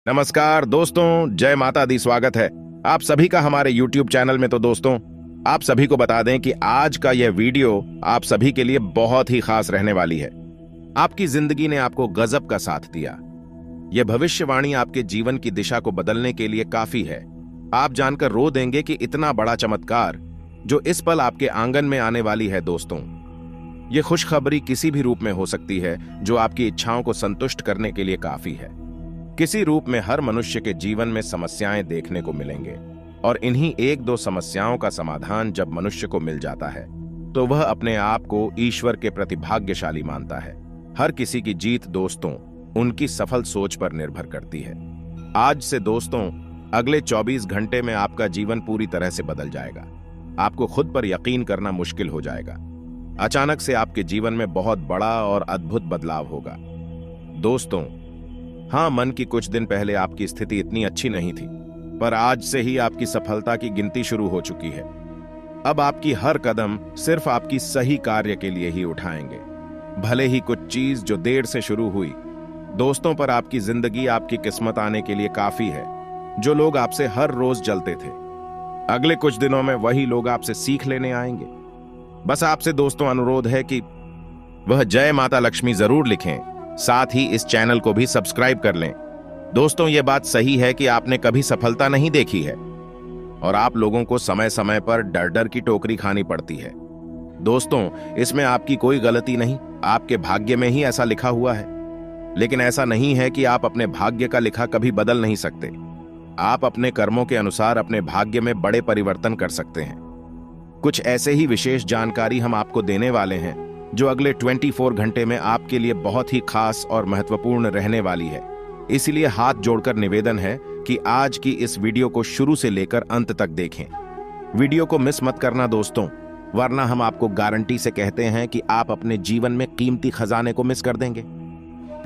नमस्कार दोस्तों, जय माता दी। स्वागत है आप सभी का हमारे YouTube चैनल में। तो दोस्तों, आप सभी को बता दें कि आज का यह वीडियो आप सभी के लिए बहुत ही खास रहने वाली है। आपकी जिंदगी ने आपको गजब का साथ दिया। यह भविष्यवाणी आपके जीवन की दिशा को बदलने के लिए काफी है। आप जानकर रो देंगे कि इतना बड़ा चमत्कार जो इस पल आपके आंगन में आने वाली है। दोस्तों, यह खुशखबरी किसी भी रूप में हो सकती है जो आपकी इच्छाओं को संतुष्ट करने के लिए काफी है। किसी रूप में हर मनुष्य के जीवन में समस्याएं देखने को मिलेंगे और इन्हीं एक दो समस्याओं का समाधान जब मनुष्य को मिल जाता है तो वह अपने आप को ईश्वर के प्रति भाग्यशाली मानता है। हर किसी की जीत दोस्तों उनकी सफल सोच पर निर्भर करती है। आज से दोस्तों अगले 24 घंटे में आपका जीवन पूरी तरह से बदल जाएगा। आपको खुद पर यकीन करना मुश्किल हो जाएगा। अचानक से आपके जीवन में बहुत बड़ा और अद्भुत बदलाव होगा। दोस्तों, हाँ, मन की कुछ दिन पहले आपकी स्थिति इतनी अच्छी नहीं थी, पर आज से ही आपकी सफलता की गिनती शुरू हो चुकी है। अब आपकी हर कदम सिर्फ आपकी सही कार्य के लिए ही उठाएंगे। भले ही कुछ चीज जो देर से शुरू हुई, दोस्तों, पर आपकी जिंदगी आपकी किस्मत आने के लिए काफी है। जो लोग आपसे हर रोज जलते थे, अगले कुछ दिनों में वही लोग आपसे सीख लेने आएंगे। बस आपसे दोस्तों अनुरोध है कि वह जय माता लक्ष्मी जरूर लिखें, साथ ही इस चैनल को भी सब्सक्राइब कर लें। दोस्तों, यह बात सही है कि आपने कभी सफलता नहीं देखी है और आप लोगों को समय समय पर डर डर की टोकरी खानी पड़ती है। दोस्तों, इसमें आपकी कोई गलती नहीं, आपके भाग्य में ही ऐसा लिखा हुआ है। लेकिन ऐसा नहीं है कि आप अपने भाग्य का लिखा कभी बदल नहीं सकते। आप अपने कर्मों के अनुसार अपने भाग्य में बड़े परिवर्तन कर सकते हैं। कुछ ऐसे ही विशेष जानकारी हम आपको देने वाले हैं जो अगले 24 घंटे में आपके लिए बहुत ही खास और महत्वपूर्ण रहने वाली है। इसलिए हाथ जोड़कर निवेदन है कि आज की इस वीडियो को शुरू से लेकर अंत तक देखें। वीडियो को मिस मत करना दोस्तों, वरना हम आपको गारंटी से कहते हैं कि आप अपने जीवन में कीमती खजाने को मिस कर देंगे।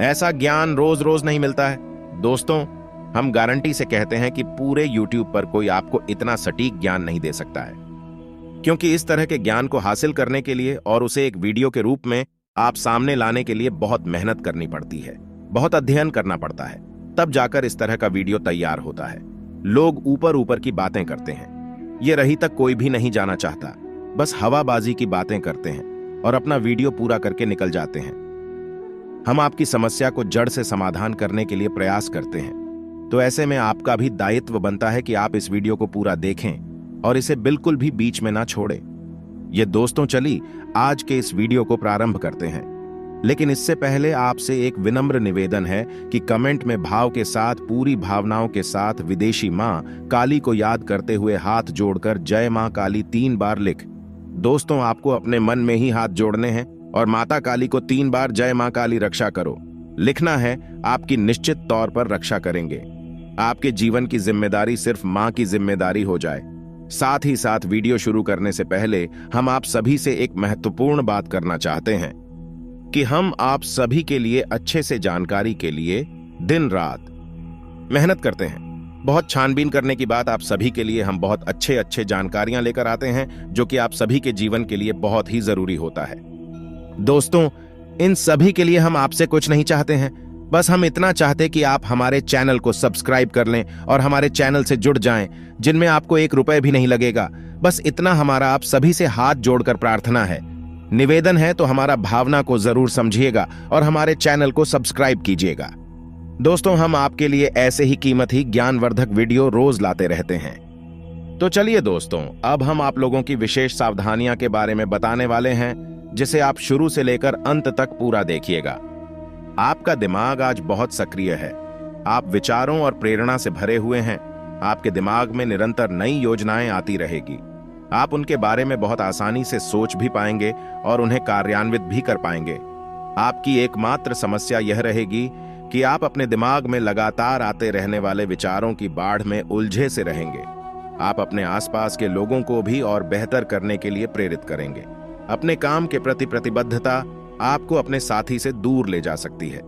ऐसा ज्ञान रोज रोज नहीं मिलता है। दोस्तों, हम गारंटी से कहते हैं कि पूरे YouTube पर कोई आपको इतना सटीक ज्ञान नहीं दे सकता है, क्योंकि इस तरह के ज्ञान को हासिल करने के लिए और उसे एक वीडियो के रूप में आप सामने लाने के लिए बहुत मेहनत करनी पड़ती है, बहुत अध्ययन करना पड़ता है, तब जाकर इस तरह का वीडियो तैयार होता है। लोग ऊपर ऊपर की बातें करते हैं, ये रही तक कोई भी नहीं जाना चाहता, बस हवाबाजी की बातें करते हैं और अपना वीडियो पूरा करके निकल जाते हैं। हम आपकी समस्या को जड़ से समाधान करने के लिए प्रयास करते हैं, तो ऐसे में आपका भी दायित्व बनता है कि आप इस वीडियो को पूरा देखें और इसे बिल्कुल भी बीच में ना छोड़ें। ये दोस्तों, चली आज के इस वीडियो को प्रारंभ करते हैं, लेकिन इससे पहले आपसे एक विनम्र निवेदन है कि कमेंट में भाव के साथ, पूरी भावनाओं के साथ विदेशी मां काली को याद करते हुए हाथ जोड़कर जय मां काली 3 बार लिख। दोस्तों, आपको अपने मन में ही हाथ जोड़ने हैं और माता काली को 3 बार जय मां काली रक्षा करो लिखना है। आपकी निश्चित तौर पर रक्षा करेंगे। आपके जीवन की जिम्मेदारी सिर्फ मां की जिम्मेदारी हो जाए। साथ ही साथ वीडियो शुरू करने से पहले हम आप सभी से एक महत्वपूर्ण बात करना चाहते हैं कि हम आप सभी के लिए अच्छे से जानकारी के लिए दिन रात मेहनत करते हैं। बहुत छानबीन करने की बात, आप सभी के लिए हम बहुत अच्छे जानकारियां लेकर आते हैं जो कि आप सभी के जीवन के लिए बहुत ही जरूरी होता है। दोस्तों, इन सभी के लिए हम आपसे कुछ नहीं चाहते हैं, बस हम इतना चाहते कि आप हमारे चैनल को सब्सक्राइब कर लें और हमारे चैनल से जुड़ जाएं, जिनमें आपको 1 रुपए भी नहीं लगेगा। बस इतना हमारा आप सभी से हाथ जोड़कर प्रार्थना है, निवेदन है। तो हमारा भावना को जरूर समझिएगा और हमारे चैनल को सब्सक्राइब कीजिएगा। दोस्तों, हम आपके लिए ऐसे ही कीमती ज्ञानवर्धक वीडियो रोज लाते रहते हैं। तो चलिए दोस्तों, अब हम आप लोगों की विशेष सावधानियां के बारे में बताने वाले हैं, जिसे आप शुरू से लेकर अंत तक पूरा देखिएगा। आपका दिमाग आज बहुत सक्रिय है। आप विचारों और प्रेरणा से भरे हुए हैं। आपके दिमाग में निरंतर नई योजनाएं आती रहेगी। आप उनके बारे में बहुत आसानी से सोच भी पाएंगे और उन्हें कार्यान्वित भी कर पाएंगे। आपकी एकमात्र समस्या यह रहेगी कि आप अपने दिमाग में लगातार आते रहने वाले विचारों की बाढ़ में उलझे से रहेंगे। आप अपने आसपास के लोगों को भी और बेहतर करने के लिए प्रेरित करेंगे। अपने काम के प्रति प्रतिबद्धता आपको अपने साथी से दूर ले जा सकती है।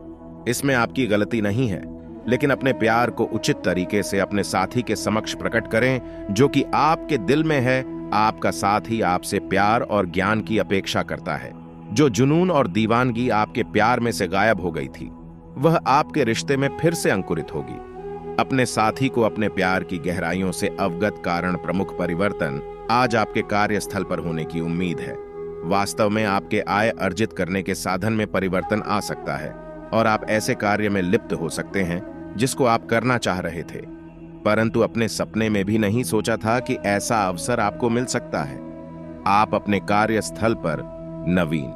इसमें आपकी गलती नहीं है, लेकिन अपने प्यार को उचित तरीके से अपने साथी के समक्ष प्रकट करें, जो कि आपके दिल में है। आपका साथी आपसे प्यार और ज्ञान की अपेक्षा करता है। जो जुनून और दीवानगी आपके प्यार में से गायब हो गई थी, वह आपके रिश्ते में फिर से अंकुरित होगी। अपने साथी को अपने प्यार की गहराइयों से अवगत कारण प्रमुख परिवर्तन आज आपके कार्यस्थल पर होने की उम्मीद है। वास्तव में आपके आय अर्जित करने के साधन में परिवर्तन आ सकता है और आप ऐसे कार्य में लिप्त हो सकते हैं जिसको आप करना चाह रहे थे, परंतु अपने सपने में भी नहीं सोचा था कि ऐसा अवसर आपको मिल सकता है। आप अपने कार्यस्थल पर नवीन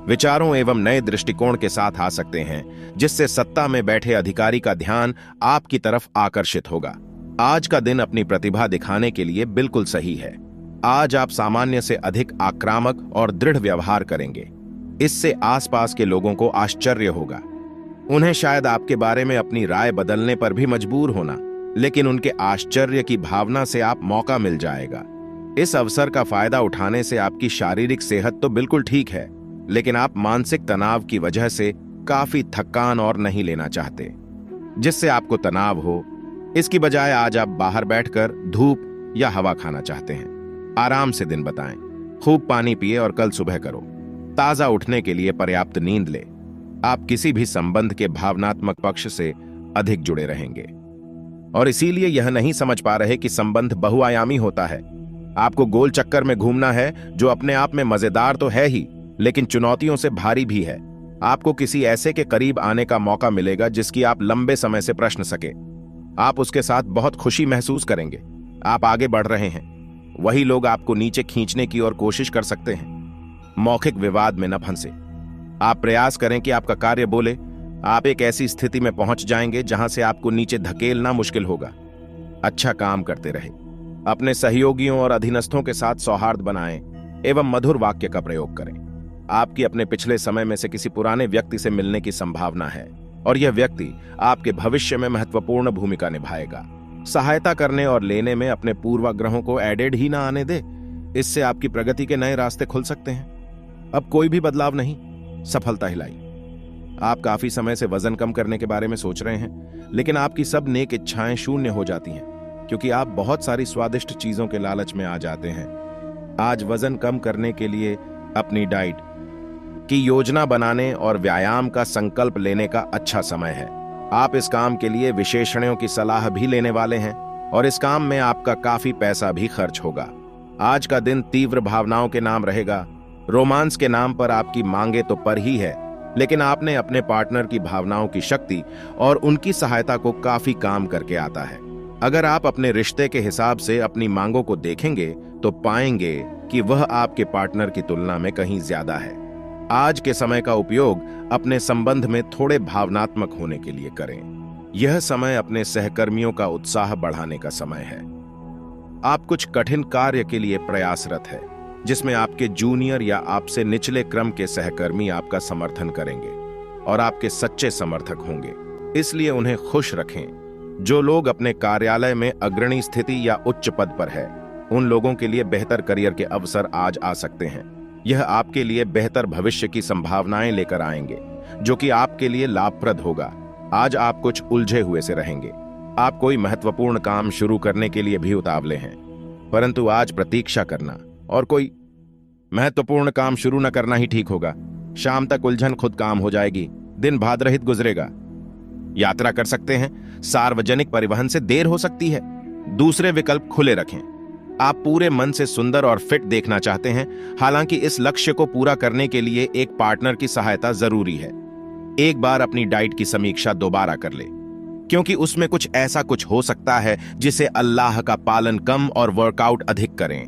विचारों एवं नए दृष्टिकोण के साथ आ सकते हैं, जिससे सत्ता में बैठे अधिकारी का ध्यान आपकी तरफ आकर्षित होगा। आज का दिन अपनी प्रतिभा दिखाने के लिए बिल्कुल सही है। आज आप सामान्य से अधिक आक्रामक और दृढ़ व्यवहार करेंगे। इससे आसपास के लोगों को आश्चर्य होगा। उन्हें शायद आपके बारे में अपनी राय बदलने पर भी मजबूर होना, लेकिन उनके आश्चर्य की भावना से आप मौका मिल जाएगा। इस अवसर का फायदा उठाने से आपकी शारीरिक सेहत तो बिल्कुल ठीक है, लेकिन आप मानसिक तनाव की वजह से काफी थकान और नहीं लेना चाहते, जिससे आपको तनाव हो। इसकी बजाय आज आप बाहर बैठकर धूप या हवा खाना चाहते हैं। आराम से दिन बिताएं, खूब पानी पिए और कल सुबह करो। ताजा उठने के लिए पर्याप्त नींद ले। आप किसी भी संबंध के भावनात्मक पक्ष से अधिक जुड़े रहेंगे और इसीलिए यह नहीं समझ पा रहे कि संबंध बहुआयामी होता है। आपको गोल चक्कर में घूमना है, जो अपने आप में मजेदार तो है ही, लेकिन चुनौतियों से भारी भी है। आपको किसी ऐसे के करीब आने का मौका मिलेगा जिसकी आप लंबे समय से प्रश्न सके। आप उसके साथ बहुत खुशी महसूस करेंगे। आप आगे बढ़ रहे हैं। वही लोग आपको नीचे खींचने की ओर कोशिश कर सकते हैं। मौखिक विवाद में न फंसे। आप प्रयास करें कि आपका कार्य बोले। आप एक ऐसी स्थिति में पहुंच जाएंगे जहां से आपको नीचे धकेलना मुश्किल होगा। अच्छा काम करते रहे। अपने सहयोगियों और अधीनस्थों के साथ सौहार्द बनाएं एवं मधुर वाक्य का प्रयोग करें। आपकी अपने पिछले समय में से किसी पुराने व्यक्ति से मिलने की संभावना है और यह व्यक्ति आपके भविष्य में महत्वपूर्ण भूमिका निभाएगा। सहायता करने और लेने में अपने पूर्वाग्रहों को एडेड ही ना आने दे। इससे आपकी प्रगति के नए रास्ते खुल सकते हैं। अब कोई भी बदलाव नहीं, सफलता ही लाई। आप काफी समय से वजन कम करने के बारे में सोच रहे हैं, लेकिन आपकी सब नेक इच्छाएं शून्य हो जाती हैं क्योंकि आप बहुत सारी स्वादिष्ट चीजों के लालच में आ जाते हैं। आज वजन कम करने के लिए अपनी डाइट की योजना बनाने और व्यायाम का संकल्प लेने का अच्छा समय है। आप इस काम के लिए विशेषज्ञों की सलाह भी लेने वाले हैं और इस काम में आपका काफी पैसा भी खर्च होगा। आज का दिन तीव्र भावनाओं के नाम रहेगा। रोमांस के नाम पर आपकी मांगे तो पर ही है, लेकिन आपने अपने पार्टनर की भावनाओं की शक्ति और उनकी सहायता को काफी काम करके आता है। अगर आप अपने रिश्ते के हिसाब से अपनी मांगों को देखेंगे तो पाएंगे कि वह आपके पार्टनर की तुलना में कहीं ज्यादा है। आज के समय का उपयोग अपने संबंध में थोड़े भावनात्मक होने के लिए करें। यह समय अपने सहकर्मियों का उत्साह बढ़ाने का समय है। आप कुछ कठिन कार्य के लिए प्रयासरत है, जिसमें आपके जूनियर या आपसे निचले क्रम के सहकर्मी आपका समर्थन करेंगे और आपके सच्चे समर्थक होंगे, इसलिए उन्हें खुश रखें। जो लोग अपने कार्यालय में अग्रणी स्थिति या उच्च पद पर है, उन लोगों के लिए बेहतर करियर के अवसर आज आ सकते हैं। यह आपके लिए बेहतर भविष्य की संभावनाएं लेकर आएंगे, जो कि आपके लिए लाभप्रद होगा। आज आप कुछ उलझे हुए से रहेंगे। आप कोई महत्वपूर्ण काम शुरू करने के लिए भी उतावले हैं, परंतु आज प्रतीक्षा करना और कोई महत्वपूर्ण काम शुरू न करना ही ठीक होगा। शाम तक उलझन खुद काम हो जाएगी। दिन भादरहित गुजरेगा। यात्रा कर सकते हैं। सार्वजनिक परिवहन से देर हो सकती है। दूसरे विकल्प खुले रखें। आप पूरे मन से सुंदर और फिट देखना चाहते हैं, हालांकि इस लक्ष्य को पूरा करने के लिए एक पार्टनर की सहायता जरूरी है। एक बार अपनी डाइट की समीक्षा दोबारा कर ले, क्योंकि उसमें कुछ हो सकता है जिसे अल्लाह का पालन कम और वर्कआउट अधिक करें।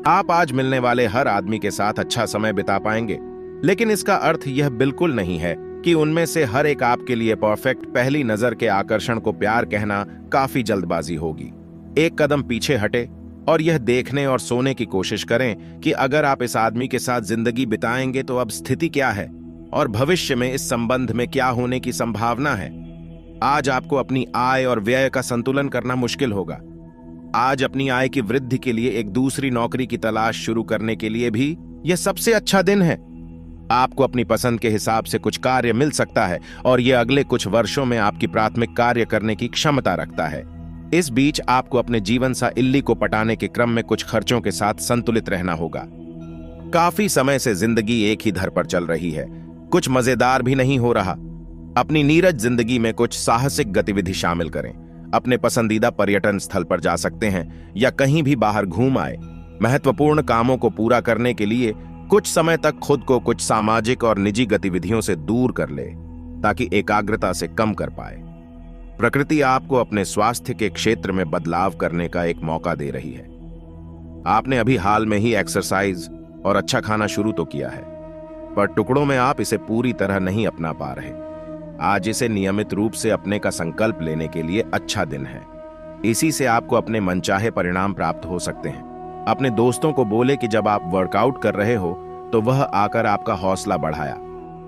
आप आज मिलने वाले हर आदमी के साथ अच्छा समय बिता पाएंगे, लेकिन इसका अर्थ यह बिल्कुल नहीं है कि उनमें से हर एक आपके लिए परफेक्ट। पहली नजर के आकर्षण को प्यार कहना काफी जल्दबाजी होगी। एक कदम पीछे हटे और यह देखने और सोने की कोशिश करें कि अगर आप इस आदमी के साथ जिंदगी बिताएंगे तो अब स्थिति क्या है और भविष्य में इस संबंध में क्या होने की संभावना है। आज आपको अपनी आय और व्यय का संतुलन करना मुश्किल होगा। आज अपनी आय की वृद्धि के लिए एक दूसरी नौकरी की तलाश शुरू करने के लिए भी यह सबसे अच्छा दिन है। आपको अपनी पसंद के हिसाब से कुछ कार्य मिल सकता है और यह अगले कुछ वर्षों में आपकी प्राथमिक कार्य करने की क्षमता रखता है। इस बीच आपको अपने जीवन सा इल्ली को पटाने के क्रम में कुछ खर्चों के साथ संतुलित रहना होगा। काफी समय से जिंदगी एक ही धर पर चल रही है, कुछ मजेदार भी नहीं हो रहा। अपनी नीरज जिंदगी में कुछ साहसिक गतिविधि शामिल करें। अपने पसंदीदा पर्यटन स्थल पर जा सकते हैं या कहीं भी बाहर घूम आए। महत्वपूर्ण कामों को पूरा करने के लिए कुछ समय तक खुद को कुछ सामाजिक और निजी गतिविधियों से दूर कर ले, ताकि एकाग्रता से कम कर पाए। प्रकृति आपको अपने स्वास्थ्य के क्षेत्र में बदलाव करने का एक मौका दे रही है। आपने अभी हाल में ही एक्सरसाइज और अच्छा खाना शुरू तो किया है, पर टुकड़ों में आप इसे पूरी तरह नहीं अपना पा रहे। आज इसे नियमित रूप से अपने का संकल्प लेने के लिए अच्छा दिन है। इसी से आपको अपने मनचाहे परिणाम प्राप्त हो सकते हैं। अपने दोस्तों को बोले कि जब आप वर्कआउट कर रहे हो तो वह आकर आपका हौसला बढ़ाया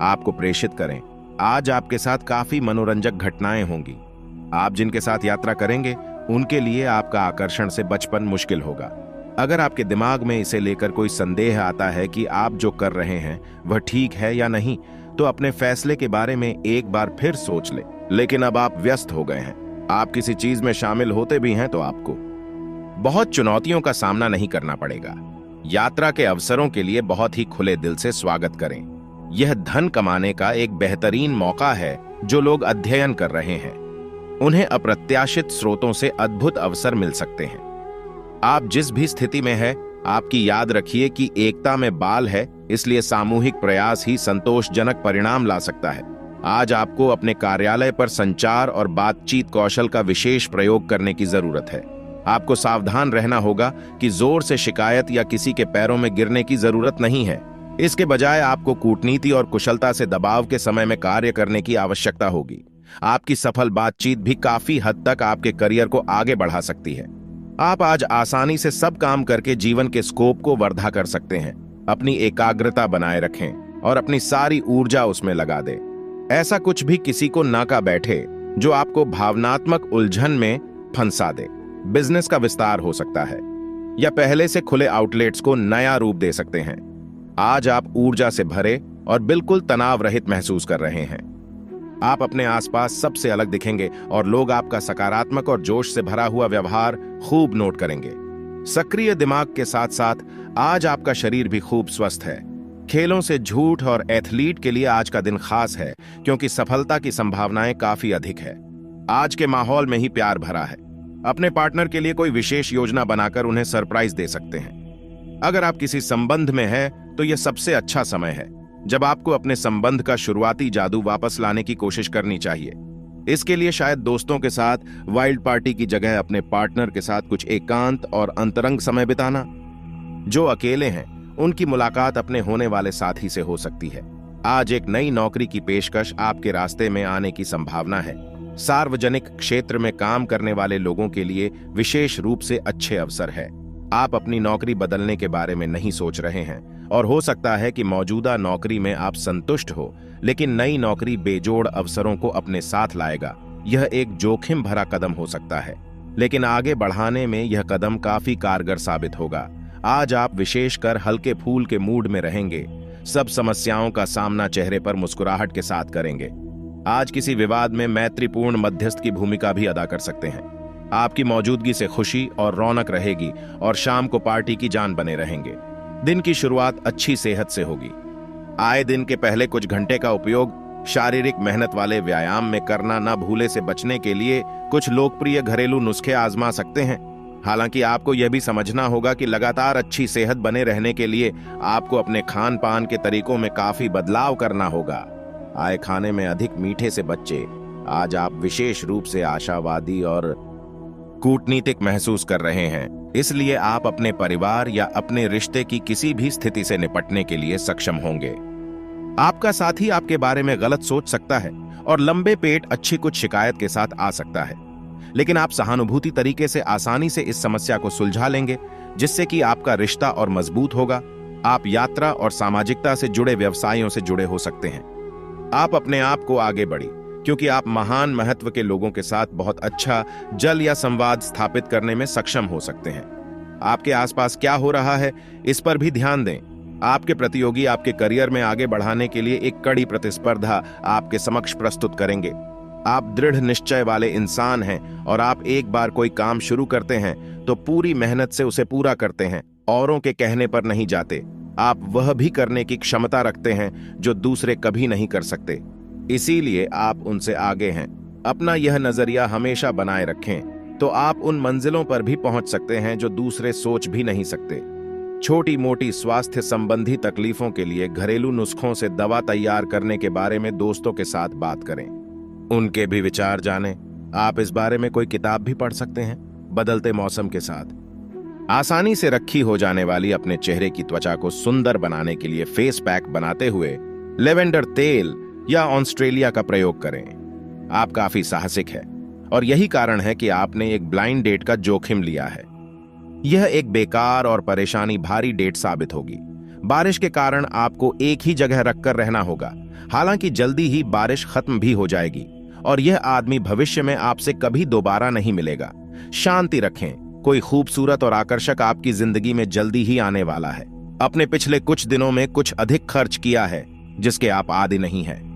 आपको प्रेषित करें। आज आपके साथ काफी मनोरंजक घटनाएं होंगी। आप जिनके साथ यात्रा करेंगे उनके लिए आपका आकर्षण से बचपन मुश्किल होगा। अगर आपके दिमाग में इसे लेकर कोई संदेह आता है कि आप जो कर रहे हैं वह ठीक है या नहीं, तो अपने फैसले के बारे में एक बार फिर सोच ले। लेकिन अब आप व्यस्त हो गए हैं, आप किसी चीज में शामिल होते भी हैं तो आपको बहुत चुनौतियों का सामना नहीं करना पड़ेगा। यात्रा के अवसरों के लिए बहुत ही खुले दिल से स्वागत करें। यह धन कमाने का एक बेहतरीन मौका है। जो लोग अध्ययन कर रहे हैं उन्हें अप्रत्याशित स्रोतों से अद्भुत अवसर मिल सकते हैं। आप जिस भी स्थिति में है, आपकी याद रखिए कि एकता में बाल है, इसलिए सामूहिक प्रयास ही संतोषजनक परिणाम ला सकता है। आज आपको अपने कार्यालय पर संचार और बातचीत कौशल का विशेष प्रयोग करने की जरूरत है। आपको सावधान रहना होगा कि जोर से शिकायत या किसी के पैरों में गिरने की जरूरत नहीं है। इसके बजाय आपको कूटनीति और कुशलता से दबाव के समय में कार्य करने की आवश्यकता होगी। आपकी सफल बातचीत भी काफी हद तक आपके करियर को आगे बढ़ा सकती है। आप आज आसानी से सब काम करके जीवन के स्कोप को वर्धा कर सकते हैं। अपनी एकाग्रता बनाए रखें और अपनी सारी ऊर्जा उसमें लगा दें। ऐसा कुछ भी किसी को नाका बैठे जो आपको भावनात्मक उलझन में फंसा दे। बिजनेस का विस्तार हो सकता है या पहले से खुले आउटलेट्स को नया रूप दे सकते हैं। आज आप ऊर्जा से भरे और बिल्कुल तनाव रहित महसूस कर रहे हैं। आप अपने आसपास सबसे अलग दिखेंगे और लोग आपका सकारात्मक और जोश से भरा हुआ व्यवहार खूब नोट करेंगे। सक्रिय दिमाग के साथ साथ आज आपका शरीर भी खूब स्वस्थ है। खेलों से झूठ और एथलीट के लिए आज का दिन खास है, क्योंकि सफलता की संभावनाएं काफी अधिक है। आज के माहौल में ही प्यार भरा है। अपने पार्टनर के लिए कोई विशेष योजना बनाकर उन्हें सरप्राइज दे सकते हैं। अगर आप किसी संबंध में हैं, तो यह सबसे अच्छा समय है जब आपको अपने संबंध का शुरुआती जादू वापस लाने की कोशिश करनी चाहिए। इसके लिए शायद दोस्तों के साथ वाइल्ड पार्टी की जगह अपने पार्टनर के साथ कुछ एकांत और अंतरंग समय बिताना। जो अकेले हैं उनकी मुलाकात अपने होने वाले साथी से हो सकती है। आज एक नई नौकरी की पेशकश आपके रास्ते में आने की संभावना है। सार्वजनिक क्षेत्र में काम करने वाले लोगों के लिए विशेष रूप से अच्छे अवसर है। आप अपनी नौकरी बदलने के बारे में नहीं सोच रहे हैं और हो सकता है कि मौजूदा नौकरी में आप संतुष्ट हो, लेकिन नई नौकरी बेजोड़ अवसरों को अपने साथ लाएगा। यह एक जोखिम भरा कदम हो सकता है, लेकिन आगे बढ़ाने में यह कदम काफी कारगर साबित होगा। आज आप विशेषकर हल्के फूल के मूड में रहेंगे। सब समस्याओं का सामना चेहरे पर मुस्कुराहट के साथ करेंगे। आज किसी विवाद में मैत्रीपूर्ण मध्यस्थ की भूमिका भी अदा कर सकते हैं। आपकी मौजूदगी से खुशी और रौनक रहेगी और शाम को पार्टी की जान बने रहेंगे। दिन की शुरुआत अच्छी सेहत से होगी। आए दिन के पहले कुछ घंटे का उपयोग शारीरिक मेहनत वाले व्यायाम में करना न भूले से बचने के लिए कुछ लोकप्रिय घरेलू नुस्खे आजमा सकते हैं। हालांकि आपको यह भी समझना होगा कि लगातार अच्छी सेहत बने रहने के लिए आपको अपने खान पान के तरीकों में काफी बदलाव करना होगा। आए खाने में अधिक मीठे से बच्चे। आज आप विशेष रूप से आशावादी और कूटनीतिक महसूस कर रहे हैं, इसलिए आप अपने परिवार या अपने रिश्ते की किसी भी स्थिति से निपटने के लिए सक्षम होंगे। आपका साथी आपके बारे में गलत सोच सकता है और लंबे पेट अच्छी कुछ शिकायत के साथ आ सकता है, लेकिन आप सहानुभूति तरीके से आसानी से इस समस्या को सुलझा लेंगे, जिससे कि आपका रिश्ता और मजबूत होगा। आप यात्रा और सामाजिकता से जुड़े व्यवसायों से जुड़े हो सकते हैं। आप अपने आप को आगे बढ़ी, क्योंकि आप महान महत्व के लोगों के साथ बहुत अच्छा जल या संवाद स्थापित करने में सक्षम हो सकते हैं। आपके आसपास क्या हो रहा है, इस पर भी ध्यान दें। आपके प्रतियोगी आपके करियर में आगे बढ़ाने के लिए एक कड़ी प्रतिस्पर्धा आपके समक्ष प्रस्तुत करेंगे। आप दृढ़ निश्चय वाले इंसान हैं और आप एक बार कोई काम शुरू करते हैं तो पूरी मेहनत से उसे पूरा करते हैं, औरों के कहने पर नहीं जाते। आप वह भी करने की क्षमता रखते हैं जो दूसरे कभी नहीं कर सकते। इसीलिए आप उनसे आगे हैं। अपना यह नजरिया हमेशा बनाए रखें तो आप उन मंजिलों पर भी पहुंच सकते हैं जो दूसरे सोच भी नहीं सकते। छोटी मोटी स्वास्थ्य संबंधी तकलीफों के लिए घरेलू नुस्खों से दवा तैयार करने के बारे में दोस्तों के साथ बात करें, उनके भी विचार जानें। आप इस बारे में कोई किताब भी पढ़ सकते हैं। बदलते मौसम के साथ आसानी से रखी हो जाने वाली अपने चेहरे की त्वचा को सुंदर बनाने के लिए फेस पैक बनाते हुए लेवेंडर तेल या ऑस्ट्रेलिया का प्रयोग करें। आप काफी साहसिक है और यही कारण है कि आपने एक ब्लाइंड डेट का जोखिम लिया है। यह एक बेकार और परेशानी भारी डेट साबित होगी। बारिश के कारण आपको एक ही जगह रखकर रहना होगा। हालांकि जल्दी ही बारिश खत्म भी हो जाएगी और यह आदमी भविष्य में आपसे कभी दोबारा नहीं मिलेगा। शांति रखें, कोई खूबसूरत और आकर्षक आपकी जिंदगी में जल्दी ही आने वाला है। अपने पिछले कुछ दिनों में कुछ अधिक खर्च किया है जिसके आप आदी नहीं हैं।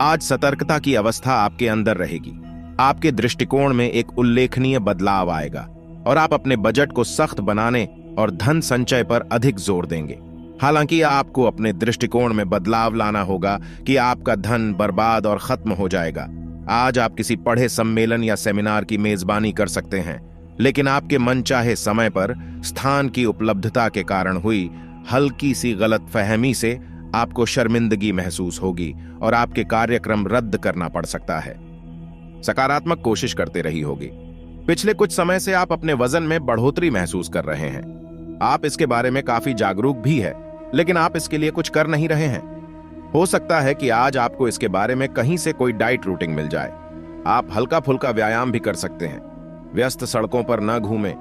आज सतर्कता की अवस्था आपके अंदर रहेगी। आपके दृष्टिकोण में एक उल्लेखनीय बदलाव आएगा और आप अपने बजट को सख्त बनाने और धन संचय पर अधिक जोर देंगे। हालांकि आपको अपने दृष्टिकोण में बदलाव लाना होगा कि आपका धन बर्बाद और खत्म हो जाएगा। आज आप किसी पढ़े सम्मेलन या सेमिनार की मेजबानी कर सकते हैं, लेकिन आपके मनचाहे समय पर स्थान की उपलब्धता के कारण हुई हल्की सी गलतफहमी से आपको शर्मिंदगी महसूस होगी और आपके कार्यक्रम रद्द करना पड़ सकता है। सकारात्मक कोशिश करते रही होगी। पिछले कुछ समय से आप अपने वजन में बढ़ोतरी महसूस कर रहे हैं। आप इसके बारे में काफी जागरूक भी है, लेकिन आप इसके लिए कुछ कर नहीं रहे हैं। हो सकता है कि आज आपको इसके बारे में कहीं से कोई डाइट रूटीन मिल जाए। आप हल्का फुल्का व्यायाम भी कर सकते हैं। व्यस्त सड़कों पर न घूमें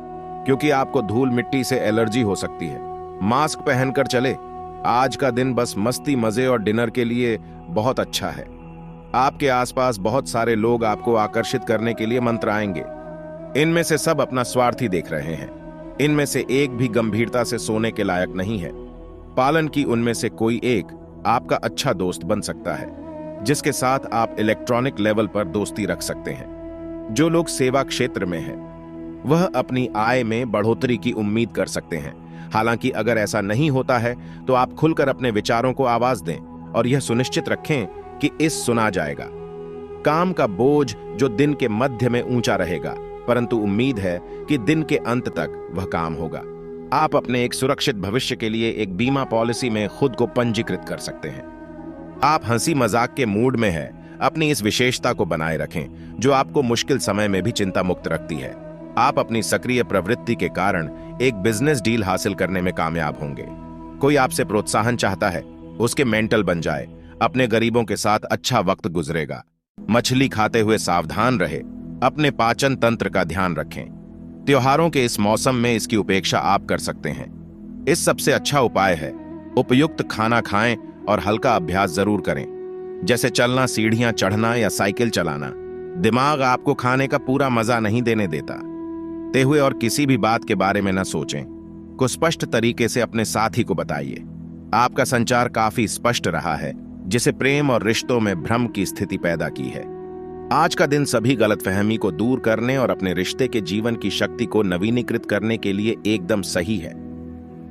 क्योंकि आपको धूल मिट्टी से एलर्जी हो सकती है। मास्क पहनकर चले। आज का दिन बस मस्ती, मजे और डिनर के लिए बहुत अच्छा है। आपके आसपास बहुत सारे लोग आपको आकर्षित करने के लिए मंत्राएंगे। इनमें से सब अपना स्वार्थी देख रहे हैं। इनमें से एक भी गंभीरता से सोने के लायक नहीं है। पालन की उनमें से कोई एक आपका अच्छा दोस्त बन सकता है, जिसके साथ आप इलेक्ट्रॉनिक लेवल पर दोस्ती रख सकते हैं। जो लोग सेवा क्षेत्र में हैं, वह अपनी आय में बढ़ोतरी की उम्मीद कर सकते हैं। हालांकि अगर ऐसा नहीं होता है तो आप खुलकर अपने विचारों को आवाज दें और यह सुनिश्चित रखें कि इस सुना जाएगा। काम का बोझ जो दिन के मध्य में ऊंचा रहेगा, परंतु उम्मीद है कि दिन के अंत तक वह काम होगा। आप अपने एक सुरक्षित भविष्य के लिए एक बीमा पॉलिसी में खुद को पंजीकृत कर सकते हैं। आप हंसी मजाक के मूड में है। अपनी इस विशेषता को बनाए रखें जो आपको मुश्किल समय में भी चिंता मुक्त रखती है। आप अपनी सक्रिय प्रवृत्ति के कारण एक बिजनेस डील हासिल करने में कामयाब होंगे। कोई आपसे प्रोत्साहन चाहता है, उसके मेंटल बन जाए। अपने गरीबों के साथ अच्छा वक्त गुजरेगा। मछली खाते हुए सावधान रहे। अपने पाचन तंत्र का ध्यान रखें। त्योहारों के इस मौसम में इसकी उपेक्षा आप कर सकते हैं। इस सबसे अच्छा उपाय है उपयुक्त खाना खाएं और हल्का अभ्यास जरूर करें, जैसे चलना, सीढ़ियां चढ़ना या साइकिल चलाना। दिमाग आपको खाने का पूरा मजा नहीं देने देता। ते हुए और किसी भी बात के बारे में न सोचें। को स्पष्ट तरीके से अपने साथी को बताइए। आपका संचार काफी स्पष्ट रहा है, जिसे प्रेम और रिश्तों में भ्रम की स्थिति पैदा की है। आज का दिन सभी गलतफहमी को दूर करने और अपने रिश्ते के जीवन की शक्ति को नवीनीकृत करने के लिए एकदम सही है।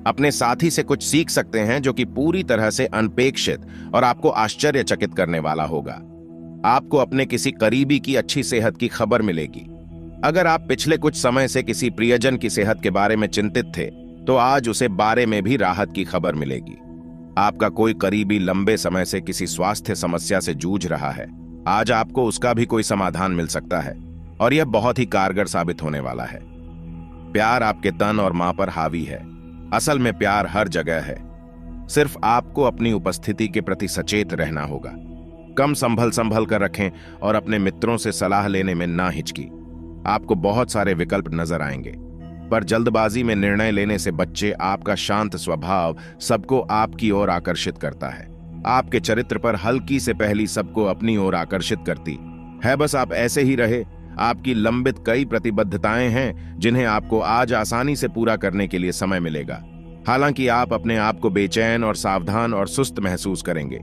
अपने साथी से कुछ सीख सकते हैं जो कि पूरी तरह से अनपेक्षित और आपको आश्चर्यचकित करने वाला होगा। आपको अपने किसी करीबी की अच्छी सेहत की खबर मिलेगी। अगर आप पिछले कुछ समय से किसी प्रियजन की सेहत के बारे में चिंतित थे, तो आज उसे बारे में भी राहत की खबर मिलेगी। आपका कोई करीबी लंबे समय से किसी स्वास्थ्य समस्या से जूझ रहा है, आज आपको उसका भी कोई समाधान मिल सकता है और यह बहुत ही कारगर साबित होने वाला है। प्यार आपके तन और मां पर हावी है। असल में प्यार हर जगह है, सिर्फ आपको अपनी उपस्थिति के प्रति सचेत रहना होगा। कम संभल कर रखें और अपने मित्रों से सलाह लेने में ना हिचकी। आपको बहुत सारे विकल्प नजर आएंगे, पर जल्दबाजी में निर्णय लेने से बच्चे। आपका शांत स्वभाव सबको आपकी ओर आकर्षित करता है। आपके चरित्र पर हल्की से पहली सबको अपनी ओर आकर्षित करती है। बस आप ऐसे ही रहे। आपकी लंबित कई प्रतिबद्धताएं हैं जिन्हें आपको आज आसानी से पूरा करने के लिए समय मिलेगा। हालांकि आप अपने आप को बेचैन और सावधान और सुस्त महसूस करेंगे।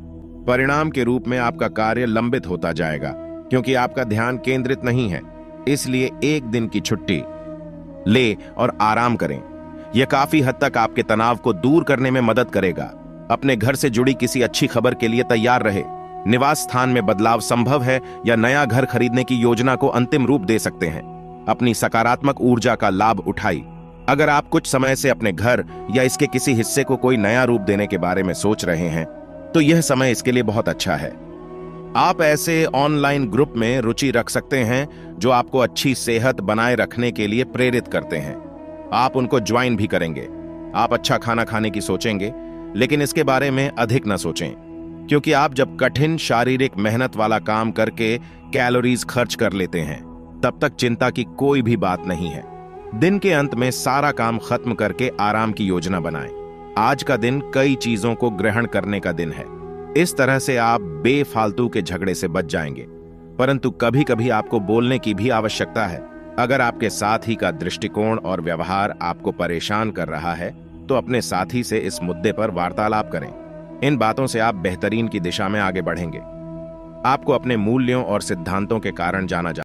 परिणाम के रूप में आपका कार्य लंबित होता जाएगा क्योंकि आपका ध्यान केंद्रित नहीं है। इसलिए एक दिन की छुट्टी ले और आराम करें। यह काफी हद तक आपके तनाव को दूर करने में मदद करेगा। अपने घर से जुड़ी किसी अच्छी खबर के लिए तैयार रहे। निवास स्थान में बदलाव संभव है या नया घर खरीदने की योजना को अंतिम रूप दे सकते हैं। अपनी सकारात्मक ऊर्जा का लाभ उठाई। अगर आप कुछ समय से अपने घर या इसके किसी हिस्से को कोई नया रूप देने के बारे में सोच रहे हैं, तो यह समय इसके लिए बहुत अच्छा है। आप ऐसे ऑनलाइन ग्रुप में रुचि रख सकते हैं जो आपको अच्छी सेहत बनाए रखने के लिए प्रेरित करते हैं। आप उनको ज्वाइन भी करेंगे। आप अच्छा खाना खाने की सोचेंगे, लेकिन इसके बारे में अधिक न सोचें, क्योंकि आप जब कठिन शारीरिक मेहनत वाला काम करके कैलोरीज खर्च कर लेते हैं, तब तक चिंता की कोई भी बात नहीं है। दिन के अंत में सारा काम खत्म करके आराम की योजना बनाएं। आज का दिन कई चीजों को ग्रहण करने का दिन है। इस तरह से आप बेफालतू के झगड़े से बच जाएंगे, परंतु कभी कभी आपको बोलने की भी आवश्यकता है। अगर आपके साथी का दृष्टिकोण और व्यवहार आपको परेशान कर रहा है, तो अपने साथी से इस मुद्दे पर वार्तालाप करें। इन बातों से आप बेहतरीन की दिशा में आगे बढ़ेंगे। आपको अपने मूल्यों और सिद्धांतों के कारण जाना जाता है।